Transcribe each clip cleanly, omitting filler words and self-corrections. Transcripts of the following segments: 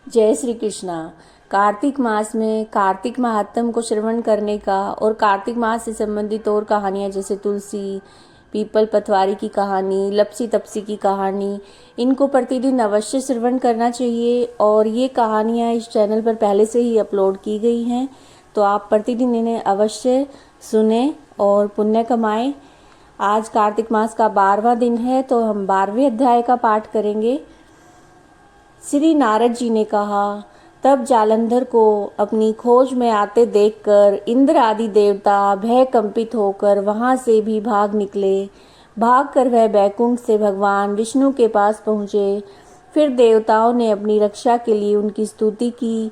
जय श्री कृष्णा। कार्तिक मास में कार्तिक महात्म को श्रवण करने का और कार्तिक मास से संबंधित और कहानियाँ जैसे तुलसी, पीपल, पतवारी की कहानी, लपसी तपसी की कहानी, इनको प्रतिदिन अवश्य श्रवण करना चाहिए। और ये कहानियाँ इस चैनल पर पहले से ही अपलोड की गई हैं, तो आप प्रतिदिन इन्हें अवश्य सुने और पुण्य कमाएं। आज कार्तिक मास का 12वां दिन है, तो हम 12वें अध्याय का पाठ करेंगे। श्री नारद जी ने कहा, तब जालंधर को अपनी खोज में आते देखकर इंद्र आदि देवता भय कंपित होकर वहां से भी भाग निकले। भागकर वह बैकुंठ से भगवान विष्णु के पास पहुँचे। फिर देवताओं ने अपनी रक्षा के लिए उनकी स्तुति की।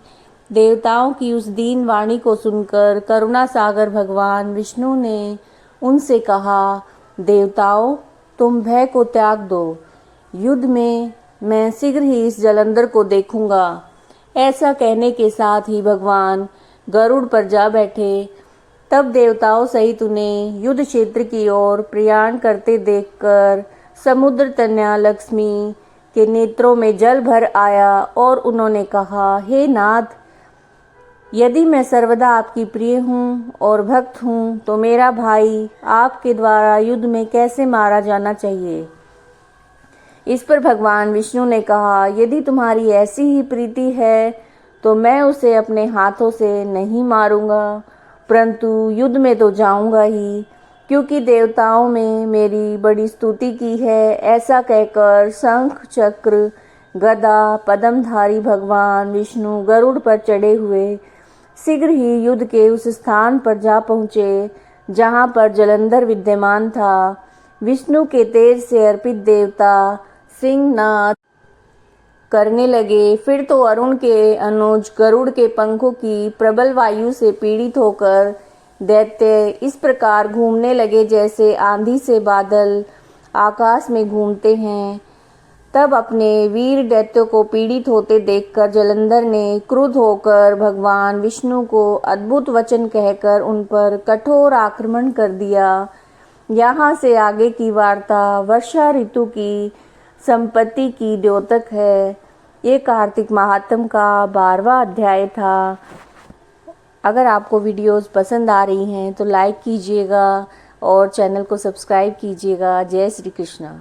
देवताओं की उस दीन वाणी को सुनकर करुणा सागर भगवान विष्णु ने उनसे कहा, देवताओं, तुम भय को त्याग दो। युद्ध में मैं शीघ्र ही इस जलंधर को देखूंगा। ऐसा कहने के साथ ही भगवान गरुड़ पर जा बैठे। तब देवताओं सहित उन्हें युद्ध क्षेत्र की ओर प्रयाण करते देखकर समुद्र तनया लक्ष्मी के नेत्रों में जल भर आया और उन्होंने कहा, हे नाथ, यदि मैं सर्वदा आपकी प्रिय हूँ और भक्त हूँ, तो मेरा भाई आपके द्वारा युद्ध में कैसे मारा जाना चाहिए। इस पर भगवान विष्णु ने कहा, यदि तुम्हारी ऐसी ही प्रीति है तो मैं उसे अपने हाथों से नहीं मारूंगा, परंतु युद्ध में तो जाऊंगा ही, क्योंकि देवताओं में मेरी बड़ी स्तुति की है। ऐसा कहकर शंख, चक्र, गदा, पद्मधारी भगवान विष्णु गरुड़ पर चढ़े हुए शीघ्र ही युद्ध के उस स्थान पर जा पहुँचे जहाँ पर जलंधर विद्यमान था। विष्णु के तेज से अर्पित देवता सिंहनाद करने लगे। फिर तो अरुण के अनुज गरुड़ के पंखों की प्रबल वायु से पीड़ित होकर दैत्य इस प्रकार घूमने लगे जैसे आंधी से बादल आकाश में घूमते हैं। तब अपने वीर दैत्यों को पीड़ित होते देखकर जलंधर ने क्रुद्ध होकर भगवान विष्णु को अद्भुत वचन कहकर उन पर कठोर आक्रमण कर दिया। यहाँ से आगे की वार्ता वर्षा ऋतु की संपत्ति की द्योतक है। ये कार्तिक महात्म का 12वां अध्याय था। अगर आपको वीडियोस पसंद आ रही हैं तो लाइक कीजिएगा और चैनल को सब्सक्राइब कीजिएगा। जय श्री कृष्णा।